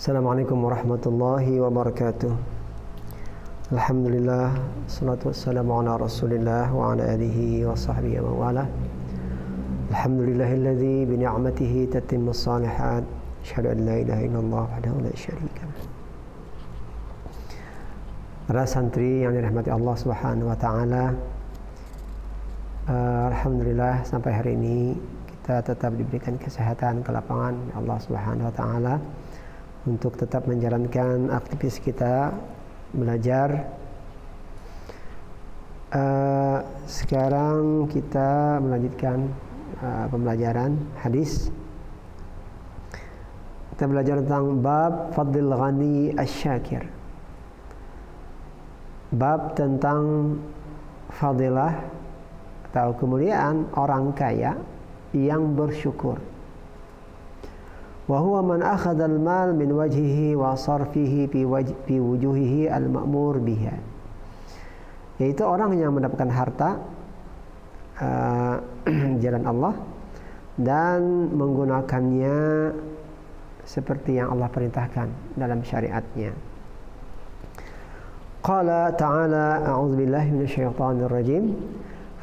Assalamualaikum warahmatullahi wabarakatuh. Alhamdulillah, salatu wassalamu ala rasulillah wa ala alihi wa sahbihi wa wala. Alhamdulillahilladzi bi ni'matihi tatimmus shalihat. Asyhadu an la ilaha illallah wahdahu la syarika lah. Para santri yang dirahmati Allah Subhanahu wa taala, alhamdulillah sampai hari ini kita tetap diberikan kesehatan, kelapangan Allah Subhanahu wa taala untuk tetap menjalankan aktivitas kita belajar. Sekarang kita melanjutkan pembelajaran hadis. Kita belajar tentang bab Fadlil Ghani Asy-Syakir. Bab tentang fadilah atau kemuliaan orang kaya yang bersyukur. Wa huwa man akhadha al-mal min wajhihi wa sarfihi fi wujuhihi al-ma'mur biha. Yaitu orang yang mendapatkan harta jalan Allah dan menggunakannya seperti yang Allah perintahkan dalam syariatnya. Qala ta'ala a'udzu billahi minasyaitonir rajim.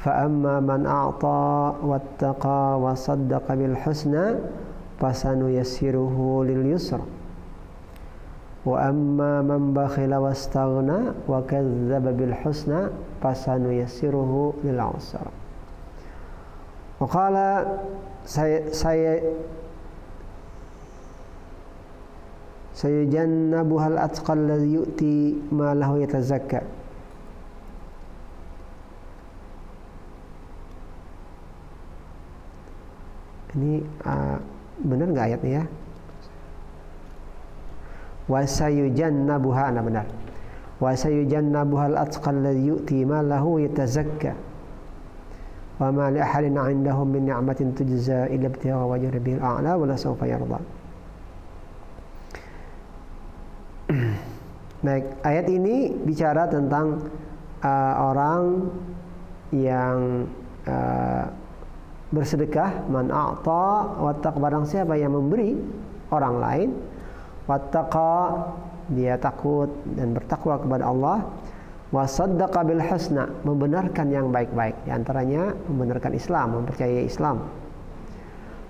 Fa amma man a'ta wattaqa wa saddaqa bil husna fasanuyassiruhu lil yusra. Wa amma man bakhila wastaghna wa kadzdzaba bil husna fasanuyassiruhu lil 'usra. Wa qala sayujannabuhal atqal ladzi yu'ti ma lahu yatazakka. Ini benar nggak ayatnya ya? Wa sayujannabuha, benar. Wa sayujannabuhal atqal ladzi yu'ti ma lahu yatazakka. Wa ma li ahadin 'indahum min ni'matin tujza illa ibtigha wajhi rabbil a'la wa la sawfa yarda. Baik, ayat ini bicara tentang orang yang bersedekah, man a'ta wattaq, barang siapa yang memberi orang lain, wattaqa, dia takut dan bertakwa kepada Allah, wa saddaqa bil husna, membenarkan yang baik-baik, di antaranya membenarkan Islam, mempercayai Islam.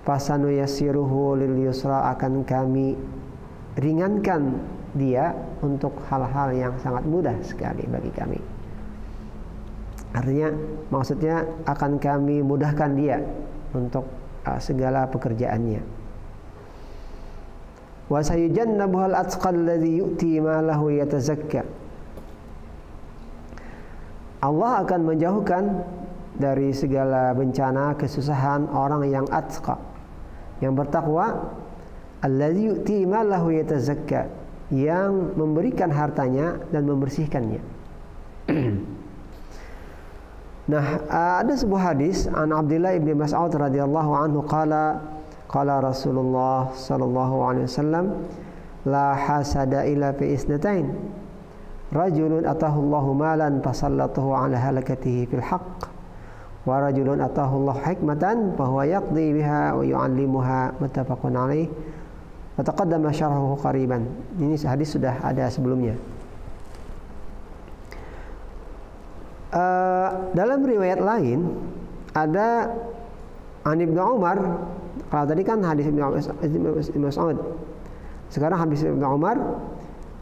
Fasanu yassiruhu lil yusra, akan kami ringankan dia untuk hal-hal yang sangat mudah sekali bagi kami. Artinya, maksudnya akan kami mudahkan dia untuk segala pekerjaannya. Wa sayujannabuhal atqal ladzi yu'ti ma lahu yatazakka. Allah akan menjauhkan dari segala bencana, kesusahan orang yang atqa, yang bertakwa, alladzi yu'ti ma lahu yatazakka, yang memberikan hartanya dan membersihkannya. Nah, ada sebuah hadis an Abdullah ibn Mas'ud radhiyallahu anhu qala Rasulullah sallallahu alaihi wasallam, la hasada illa fi isnatain, rajulun atahu Allahu malan fasallatahu ala halakatihi fil haqq, wa rajulun atahu Allahu hikmatan fa huwa yaqdi biha wa yu'allimuha, muttafaqun alaih. Wa taqaddama syarhuhu qariban. Ini hadis sudah ada sebelumnya. Dalam riwayat lain ada an Ibnu Umar. Kalau tadi kan hadis Ibnu Mas'ud, sekarang hadis Ibnu Umar.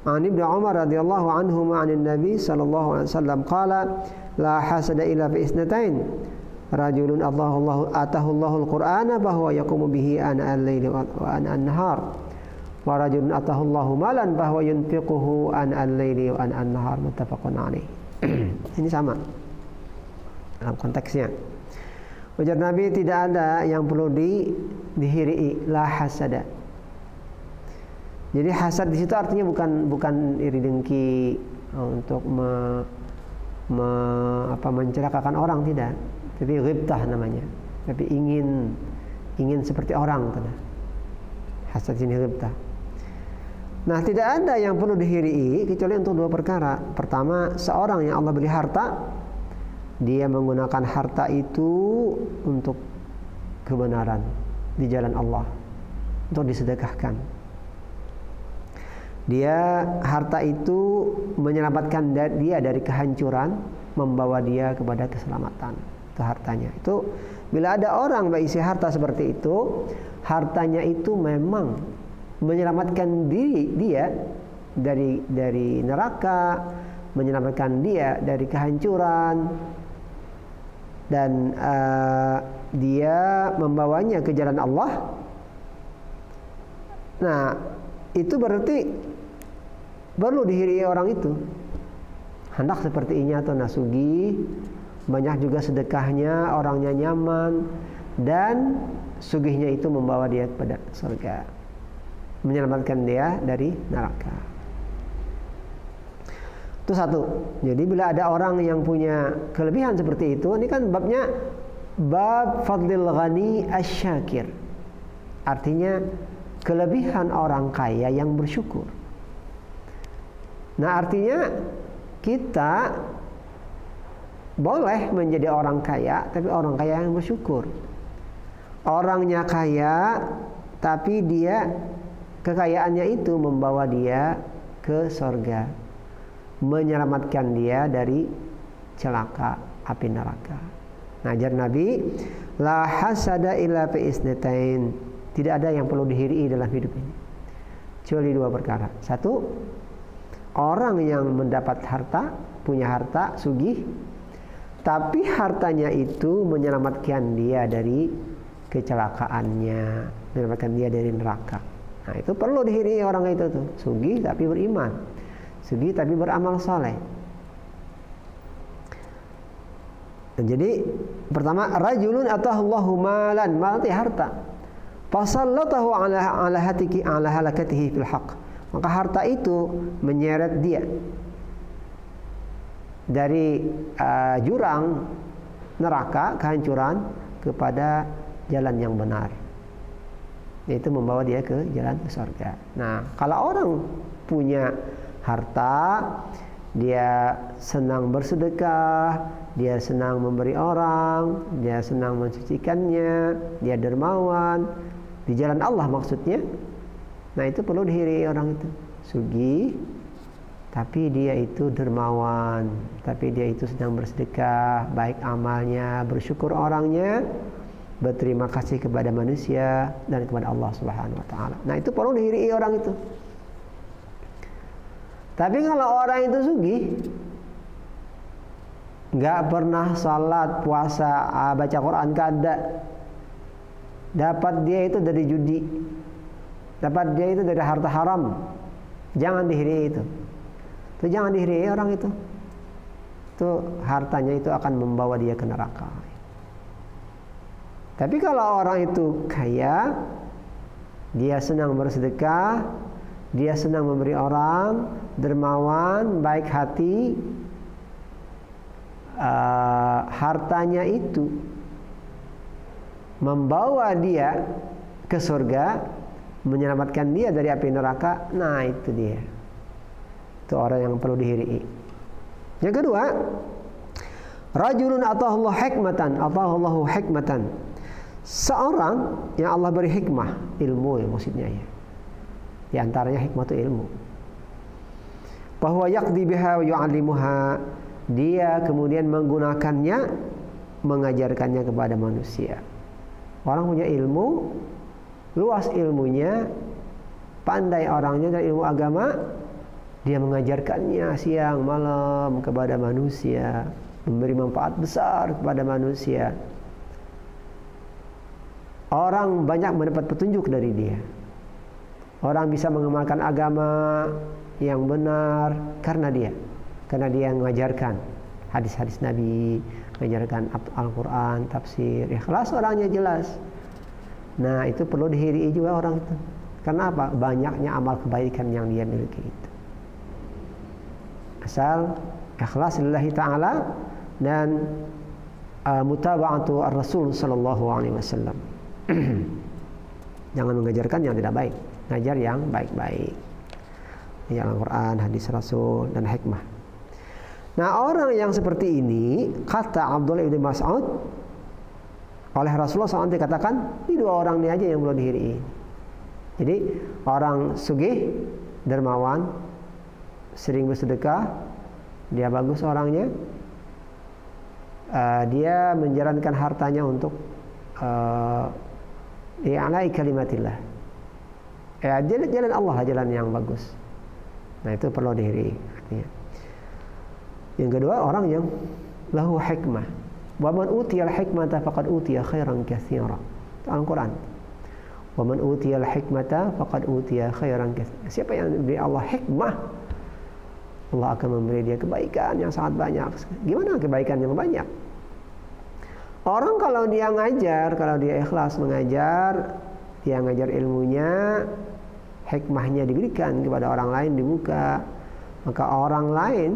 An Ibnu Umar radhiyallahu anhu ma'an Nabi sallallahu alaihi wasallam qala la hasada illa fi isnatain, rajulun atahu Allahul Qur'ana fa huwa yaqumu bihi ana al-laili wa ana an-nahar, wa rajulun atahu Allahu malan fa huwa yunfiquhu ana al-laili wa ana an-nahar, muttafaqun alaih. Ini sama dalam konteksnya. Ujar Nabi, tidak ada yang perlu dihirii, la hasada. Jadi hasad di situ artinya bukan iri dengki untuk mencelakakan orang, tidak. Tapi ghibtah namanya. Tapi ingin seperti orang, tidak. Hasad ini ghibtah. Nah, tidak ada yang perlu dihirii kecuali untuk dua perkara. Pertama, seorang yang Allah beri harta, dia menggunakan harta itu untuk kebenaran di jalan Allah, untuk disedekahkan. Dia harta itu menyelamatkan dia dari kehancuran, membawa dia kepada keselamatan. Itu hartanya. Itu bila ada orang berisi harta seperti itu, hartanya itu memang menyelamatkan dia dari neraka, menyelamatkan dia dari kehancuran, dan dia membawanya ke jalan Allah. Nah, itu berarti perlu dihiri orang itu. Hendak seperti ini atau nasugi, banyak juga sedekahnya, orangnya nyaman, dan sugihnya itu membawa dia kepada surga, menyelamatkan dia dari neraka. Itu satu. Jadi bila ada orang yang punya kelebihan seperti itu, ini kan babnya bab fadlil ghani asyakir. Artinya kelebihan orang kaya yang bersyukur. Nah, artinya kita boleh menjadi orang kaya, tapi orang kaya yang bersyukur. Orangnya kaya, tapi dia kekayaannya itu membawa dia ke surga, menyelamatkan dia dari celaka api neraka. Ngajar Nabi, la hasada illa fi isnatain. Tidak ada yang perlu dihiri dalam hidup ini kecuali dua perkara. Satu, orang yang mendapat harta, punya harta, sugih, tapi hartanya itu menyelamatkan dia dari kecelakaannya, menyelamatkan dia dari neraka. Nah, itu perlu dihiri orang itu tuh. Sugih tapi beriman, sugih tapi beramal saleh. Jadi pertama, rajulun atahullahu malan, mal itu harta. Fasallatahu ala hatiki ala halakatihi fil haq. Maka harta itu menyeret dia dari jurang neraka, kehancuran, kepada jalan yang benar, yaitu membawa dia ke jalan surga. Nah, kalau orang punya harta, dia senang bersedekah, dia senang memberi orang, dia senang mensucikannya, dia dermawan di jalan Allah maksudnya. Nah, itu perlu dihiri orang itu. Sugih, tapi dia itu dermawan, tapi dia itu sedang bersedekah, baik amalnya, bersyukur orangnya, berterima kasih kepada manusia dan kepada Allah Subhanahu wa taala. Nah, itu perlu dihiri orang itu. Tapi kalau orang itu sugih, nggak pernah salat, puasa, baca Quran kada, dapat dia itu dari judi, dapat dia itu dari harta haram, jangan dihiri itu. Itu jangan dihiri orang itu. Itu hartanya itu akan membawa dia ke neraka. Tapi kalau orang itu kaya, dia senang bersedekah, dia senang memberi orang, dermawan, baik hati, hartanya itu membawa dia ke surga, menyelamatkan dia dari api neraka. Nah, itu dia. Itu orang yang perlu dihiri. Yang kedua, rajulun atahullahu hikmatan. Seorang yang Allah beri hikmah, ilmu ya maksudnya ya. Di antaranya hikmah itu ilmu. Bahwa yaqdi biha wa yu'allimuha. Dia kemudian menggunakannya, mengajarkannya kepada manusia. Orang punya ilmu, luas ilmunya, pandai orangnya dari ilmu agama, dia mengajarkannya siang malam kepada manusia, memberi manfaat besar kepada manusia. Orang banyak mendapat petunjuk dari dia. Orang bisa mengamalkan agama yang benar karena dia mengajarkan hadis-hadis Nabi, mengajarkan Al-Quran, tafsir, ikhlas, orangnya jelas. Nah, itu perlu dihiri juga orang itu. Karena apa? Banyaknya amal kebaikan yang dia miliki itu. Asal ikhlas lillahi ta'ala dan mutaba'atu ar-Rasul sallallahu alaihi wasallam. Jangan mengajarkan yang tidak baik, ngajar yang baik-baik. Ya, Al-Quran, hadis Rasul, dan hikmah. Nah, orang yang seperti ini, kata Abdullah bin Mas'ud, oleh Rasulullah SAW dikatakan, ini dua orang ini aja yang perlu dihiri. Jadi orang sugih dermawan, sering bersedekah, dia bagus orangnya, dia menjalankan hartanya untuk i'la'i kalimatillah, jalan Allah, jalan yang bagus. Nah itu perlu dihiri. Yang kedua, orang yang lahu hikmah. Wa man utiyal hikmata faqad utiya khairan katsira. Itu Al-Qur'an. Wa man utiyal hikmata faqad utiya khairan katsira. Siapa yang diberi Allah hikmah, Allah akan memberi dia kebaikan yang sangat banyak. Gimana kebaikan yang banyak? Orang kalau dia ngajar, kalau dia ikhlas mengajar, dia ngajar ilmunya, hikmahnya diberikan kepada orang lain, dibuka, maka orang lain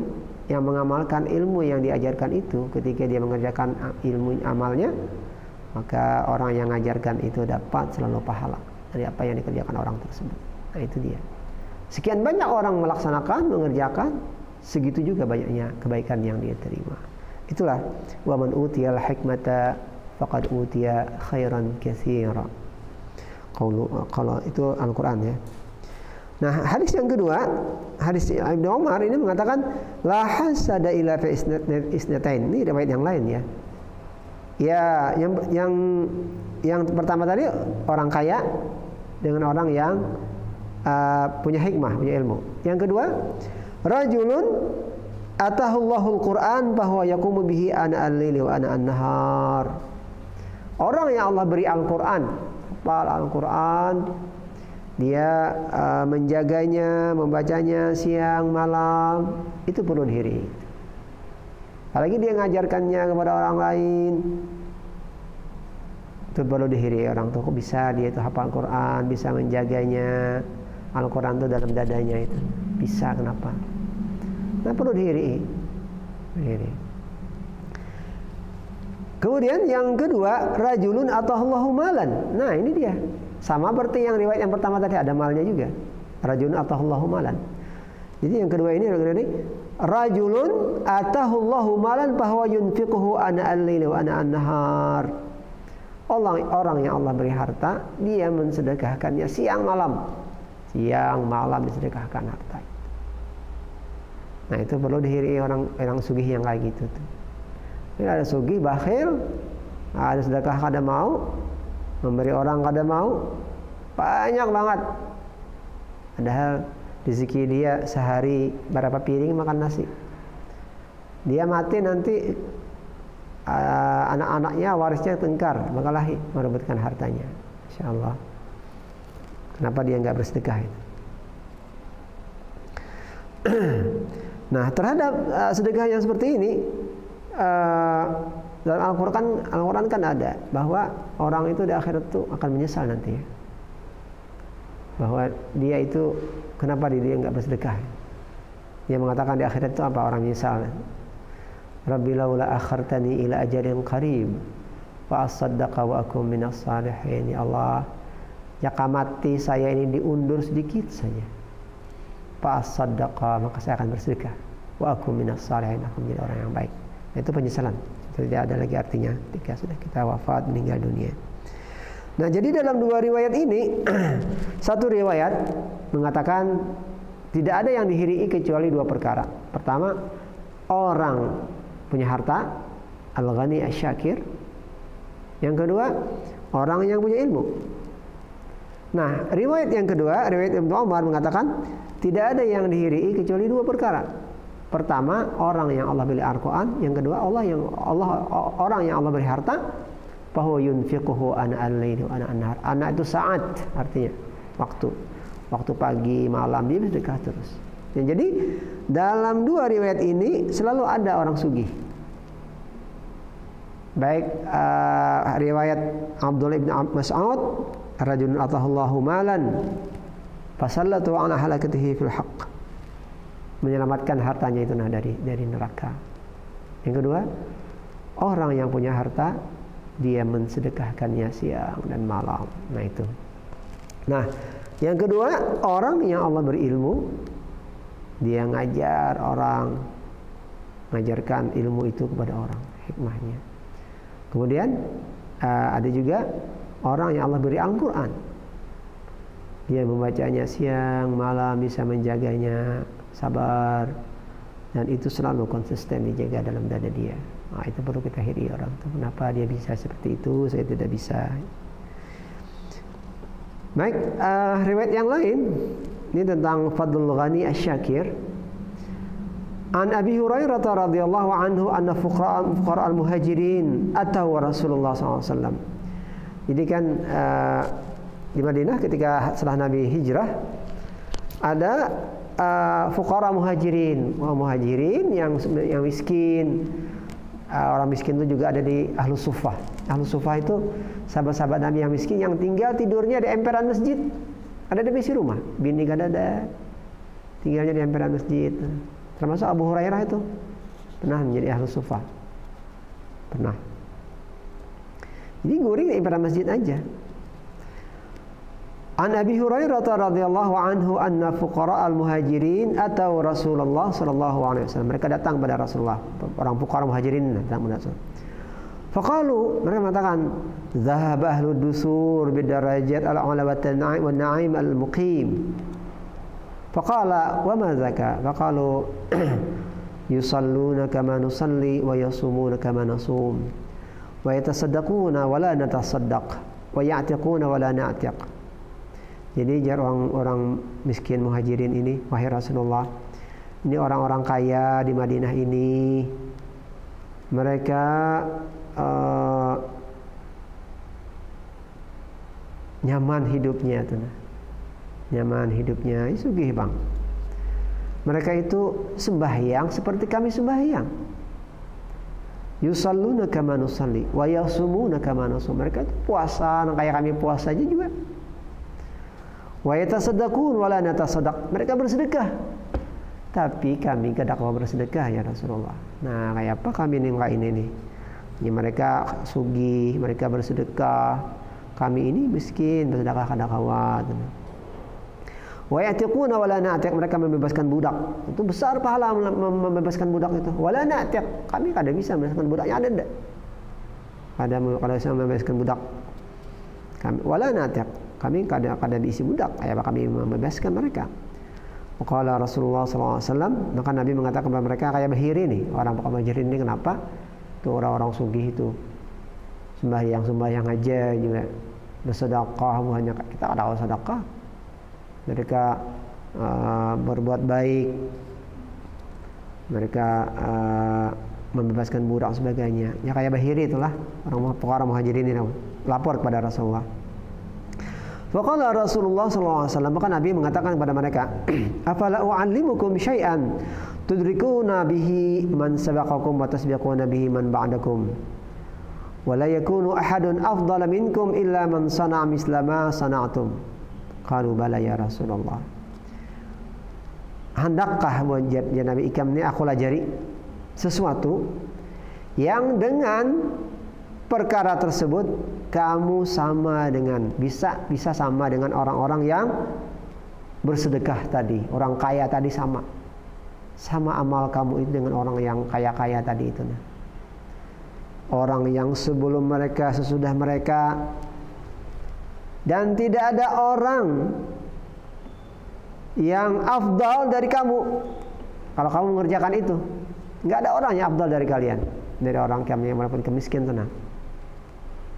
yang mengamalkan ilmu yang diajarkan itu, ketika dia mengerjakan ilmu amalnya, maka orang yang mengajarkan itu dapat selalu pahala dari apa yang dikerjakan orang tersebut. Nah itu dia. Sekian banyak orang melaksanakan, mengerjakan, segitu juga banyaknya kebaikan yang dia terima. Itulah wa man utiyal hikmata faqad utiya khairan katsira. Kalau itu Al-Qur'an ya. Nah, hadis yang kedua, hadis Ibnu Umar ini mengatakan la hasada ila fi isnatain. Ini riwayat yang lain ya. Ya, yang pertama tadi orang kaya dengan orang yang punya hikmah, punya ilmu. Yang kedua, rajulun atahullahul Qur'an bahwa yaqumu bihi ana al-laili wa ana an-nahar. Orang yang Allah beri Al-Qur'an, hafal Al-Qur'an, dia menjaganya, membacanya siang malam, itu perlu dihiri. Apalagi dia ngajarkannya kepada orang lain, itu perlu dihiri. Orang tuh kok bisa dia itu hafal Al-Quran, bisa menjaganya, Al-Quran itu dalam dadanya itu, bisa, kenapa? Nah perlu dihiri. Kemudian yang kedua, rajulun atahullahu malan. Nah ini dia, sama seperti yang riwayat yang pertama tadi, ada malnya juga. Rajulun atahullahu malan. Jadi yang kedua ini rajulun atahullahu malan bahwa yunfiquhu ana al-laili wa ana an-nahar. Orang yang Allah beri harta, dia mensedekahkannya siang malam. Siang malam disedekahkan harta. Nah itu perlu dihiri orang sugih yang kayak gitu tuh. Ini ada sugih bakhil, ada sedekah kada mau, memberi orang kada mau, banyak banget. Padahal rezeki dia sehari berapa piring makan nasi. Dia mati nanti anak-anaknya warisnya tengkar, berkelahi merebutkan hartanya. Insyaallah. Kenapa dia enggak bersedekah itu? Nah, terhadap sedekah yang seperti ini, dalam Al-Quran kan ada bahwa orang itu di akhirat itu akan menyesal nanti ya. Bahwa dia itu kenapa dia enggak bersedekah. Dia mengatakan di akhirat itu apa, orang menyesal. Rabbi laula akhartani ila ajalin qarib fa asaddaqa wa akum minas salihin. Ya Allah, jika mati saya ini diundur sedikit saja, fa asaddaqa, maka saya akan bersedekah, wa akum minas salihin, aku menjadi orang yang baik. Nah, itu penyesalan. Tidak ada lagi artinya ketika sudah kita wafat, meninggal dunia. Nah, jadi dalam dua riwayat ini, satu riwayat mengatakan tidak ada yang dihirii kecuali dua perkara. Pertama, orang punya harta, al-ghani asy-syakir. Yang kedua, orang yang punya ilmu. Nah, riwayat yang kedua, riwayat Ibnu Umar mengatakan tidak ada yang dihirii kecuali dua perkara. Pertama, orang yang Allah beri Al-Quran. Yang kedua, orang yang Allah beri harta. Bahwa yunfiquhu ana al-laili wa ana an-nahar. Ana itu saat, artinya waktu pagi, malam, dia bersedekah terus. Dan jadi dalam dua riwayat ini selalu ada orang sugih. Baik riwayat Abdullah bin Mas'ud, rajulun atahullahu malan fasallatu ala halakatihi fil haqq, menyelamatkan hartanya itu dari neraka. Yang kedua, orang yang punya harta, dia mensedekahkannya siang dan malam. Nah itu. Nah, yang kedua, orang yang Allah berilmu, dia ngajar orang, mengajarkan ilmu itu kepada orang, hikmahnya. Kemudian ada juga orang yang Allah beri Al-Quran. Dia membacanya siang, malam, bisa menjaganya, sabar. Dan itu selalu konsisten dijaga dalam dada dia. Nah, itu perlu kita hiri orang itu. Kenapa dia bisa seperti itu, saya tidak bisa. Baik, riwayat yang lain ini tentang Fadlul Ghani Asy-Syakir. An Abi Hurairah radhiyallahu anhu anna fuqara al-muhajirin atau Rasulullah SAW. Jadi kan di Madinah ketika setelah Nabi hijrah ada fuqara muhajirin, muhajirin yang miskin. Orang miskin itu juga ada di Ahlus Suffah. Ahlus Suffah itu sahabat-sahabat Nabi yang miskin yang tinggal tidurnya di emperan masjid. Ada di besi rumah, bini gak ada, tinggalnya di emperan masjid. Termasuk Abu Hurairah itu pernah menjadi Ahlus Suffah. Pernah. Jadi guring di emperan masjid aja. An Abi Hurairah radhiyallahu anhu anna fuqara al-muhajirin atau Rasulullah sallallahu alaihi wasallam. Mereka datang pada Rasulullah, orang fuqara muhajirin datang kepada Rasul. Faqalu, mereka mengatakan, "Dhahaba ahlud dusur bidarajat al-'ala wa na'im al-muqim." Faqala, "Wa ma zaka?" Faqalu, "Yusalluna kama nusalli wa yasumuna kama nasum wa yatasaddaquna wa la natasaddaq wa ya'tiquna wa la na'tiq." Jadi orang miskin muhajirin ini, wahai Rasulullah, ini orang-orang kaya di Madinah ini, mereka nyaman hidupnya tuh, nyaman hidupnya, sugih bang. Mereka itu sembahyang seperti kami sembahyang. Yusalluna kama nusalli wa yasumuna kama nasum. Mereka itu puasa kayak kami puasa aja juga. Wa yatasaddaqun wa la natasaddaq. Mereka bersedekah. Tapi kami tidak mau bersedekah ya Rasulullah. Nah, kayak apa kami ini nih? Ya, mereka sugih, mereka bersedekah. Kami ini miskin, bersedekah kadang-kadang. Wa ya'tiquna wa la na'tiq. Mereka membebaskan budak. Itu besar pahala membebaskan budak itu. Wa la na'tiq. Kami kada bisa membebaskan budaknya, ada enggak? Kada bisa membebaskan budak. Kami wa la na'tiq. Kami kada diisi budak, kayak kami membebaskan mereka. Qala Rasulullah SAW, maka Nabi mengatakan kepada mereka kayak Bahiri nih, orang Muhajirin ini kenapa? Itu orang-orang sugih itu sembahyang aja juga, bersedekah, hanya kita ada sedekah. Mereka berbuat baik, mereka membebaskan budak sebagainya. Ya kayak Bahiri itulah orang Muhajirin ini lapor kepada Rasulullah. Faqala Rasulullah sallallahu alaihi wasallam, maka Nabi mengatakan kepada mereka, "Afala u'allimukum syai'an tudrikuna bihi man sabaqakum wa tasbiquna bihi man ba'dakum wa la yakunu ahadun afdala minkum illa man sana'a misla ma sana'tum." Qalu bala ya Rasulullah. Hendakkah buat Nabi Ikam ini aku lajari sesuatu yang dengan perkara tersebut kamu sama dengan bisa sama dengan orang-orang yang bersedekah tadi, orang kaya tadi, sama amal kamu itu dengan orang yang kaya-kaya tadi itu. Orang yang sebelum mereka, sesudah mereka, dan tidak ada orang yang afdal dari kamu kalau kamu mengerjakan itu. Nggak ada orang yang afdal dari kalian, dari orang kami yang walaupun kemiskin, tenang,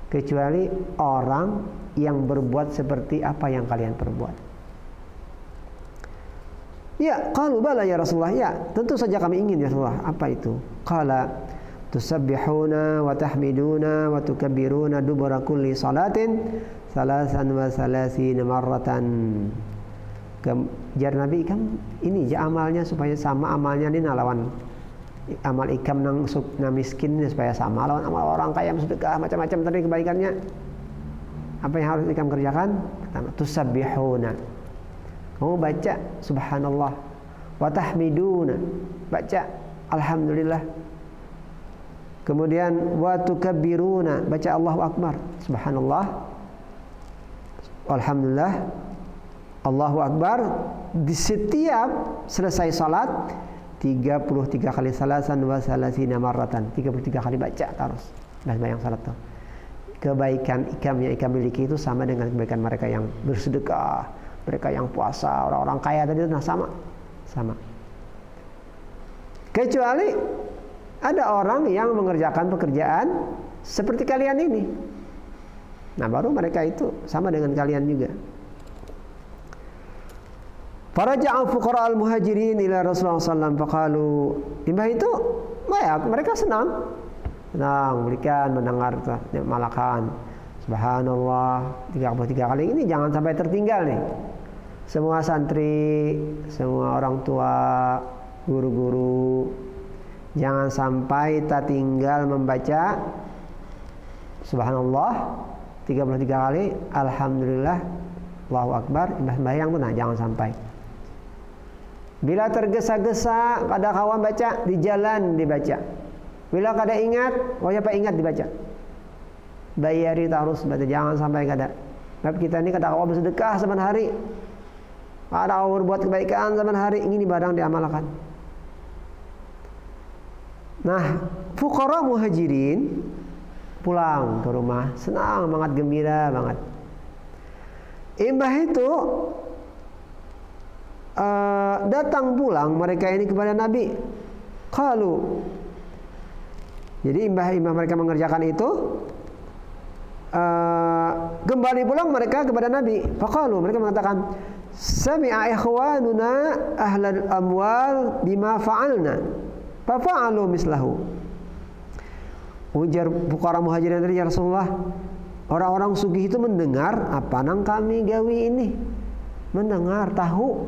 kecuali orang yang berbuat seperti apa yang kalian perbuat. Ya, qalu bala ya Rasulullah. Ya, tentu saja kami ingin ya Rasulullah. Apa itu? Qala tusabbihuna wa tahmiduna wa tukabbiruna dubura kulli salatin salasan wa salasina marratan. Jar Nabi kan ini amalnya supaya sama amalnya ini lawan amal ikam nang miskin supaya sama lawan amal orang kaya sedekah macam-macam tadi kebaikannya. Apa yang harus ikam kerjakan? Pertama, tusabbihuna, kamu baca subhanallah, wa tahmiduna, baca alhamdulillah. Kemudian wa tukabbiruna, baca Allahu akbar, subhanallah, alhamdulillah, Allahu akbar. Di setiap selesai salat 33 kali salasan wa salasina marratan, 33 kali baca terus. Dah bayang salat tuh. Kebaikan ikam yang ikam miliki itu sama dengan kebaikan mereka yang bersedekah, Mereka yang puasa, orang-orang kaya tadi, nah sama. Kecuali ada orang yang mengerjakan pekerjaan seperti kalian ini. Nah, baru mereka itu sama dengan kalian juga. Faraja'u fuqara al-muhajirin ila Rasulullah sallallahu alaihi wasallam faqalu, imbah itu mereka senang berikan mendengar malakan. Subhanallah 33 kali ini jangan sampai tertinggal nih. Semua santri, semua orang tua, guru-guru, jangan sampai tak tinggal membaca Subhanallah 33 kali, Alhamdulillah, Allahu Akbar, sembahyang tuh, nah jangan sampai. Bila tergesa-gesa, kada kawan baca, di jalan dibaca. Bila kada ingat, ingat dibaca. Bayari harus baca, jangan sampai kada. Sebab kita ini kada kawan bersedekah zaman hari. Ada berbuat kebaikan zaman hari ini barang diamalkan. Nah, fuqara muhajirin pulang ke rumah senang banget, gembira banget. Imbah itu datang pulang mereka ini kepada Nabi. Qalu, jadi imbah mereka mengerjakan itu, kembali pulang mereka kepada Nabi. Faqalu, mereka mengatakan, sami'a ikhwanuna ahlal amwal bima fa'alna fafa'alu mislahu. Ujar fuqara muhajirin tadi, ya Rasulullah, orang-orang sugih itu mendengar apa nang kami gawi ini, mendengar, tahu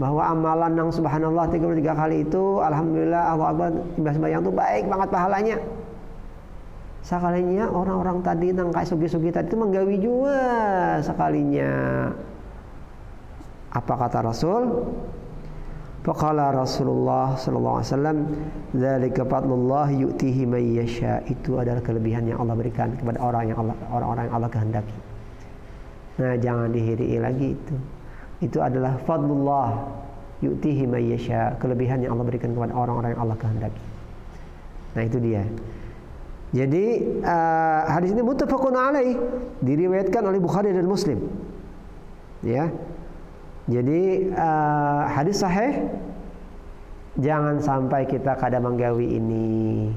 bahwa amalan nang subhanallah 33 kali itu, alhamdulillah, Allahu Akbar, sembahyang itu baik banget pahalanya. Sekalinya orang-orang tadi nang kayak sugih-sugih tadi itu menggawi juga sekalinya. Apa kata Rasul? Faqala Rasulullah sallallahu alaihi wasallam, dzalika fadlullah yu'tihi man yasha. Itu adalah kelebihan yang Allah berikan kepada orang-orang yang Allah kehendaki. Nah, jangan dihiri lagi itu. Itu adalah fadlullah yu'tihi man yasha, kelebihan yang Allah berikan kepada orang-orang yang Allah kehendaki. Nah, itu dia. Jadi hadis ini muttafaqun alaih, diriwayatkan oleh Bukhari dan Muslim. Ya. Jadi hadis sahih, jangan sampai kita kada menggawi ini.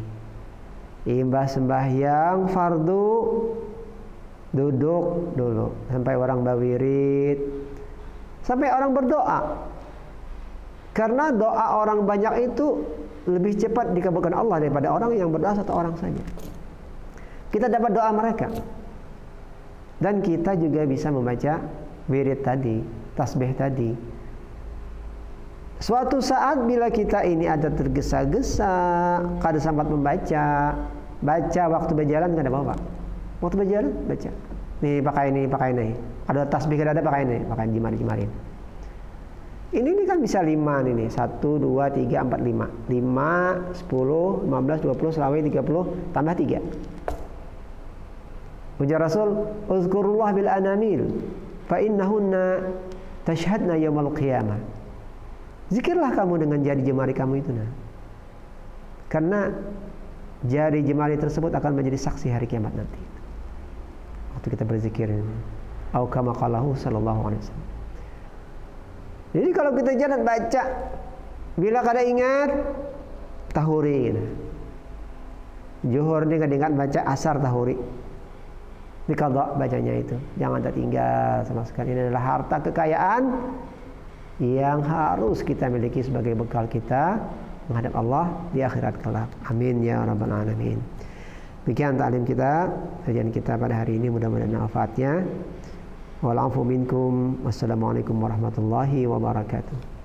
Imbah sembahyang fardu duduk dulu sampai orang bawirid, sampai orang berdoa. Karena doa orang banyak itu lebih cepat dikabulkan Allah daripada orang yang berdoa satu orang saja. Kita dapat doa mereka, dan kita juga bisa membaca wirid tadi, tasbih tadi. Suatu saat bila kita ini ada tergesa-gesa, kada sempat membaca, waktu berjalan kada apa-apa. Waktu berjalan baca. Nih pakai ini. Ada tasbih kada ada pakai ini, pakai jimari-jimarin. Ini kan bisa 5 ini. 1 2 3 4 5. 5 10 15 20 selawi 30 tambah 3. Ujar Rasul, "Uzkurullah bil anamil fa innahunna tashhadna yaumil qiyamah." Zikirlah kamu dengan jari jemari kamu itu, nah. Karena jari jemari tersebut akan menjadi saksi hari kiamat nanti. Waktu kita berzikir ini. Au kama qalahu sallallahu alaihi wasallam. Jadi kalau kita jalan baca, bila kada ingat tahuri. Zuhur ni kada ingat baca, asar tahuri. Dikadha bacanya itu. Jangan tertinggal sama sekali. Ini adalah harta kekayaan yang harus kita miliki sebagai bekal kita menghadap Allah di akhirat kelak. Amin ya rabbal alamin. Demikian ta'lim kita, kajian kita pada hari ini, mudah-mudahan manfaatnya. Wal afu minkum. Wassalamualaikum warahmatullahi wabarakatuh.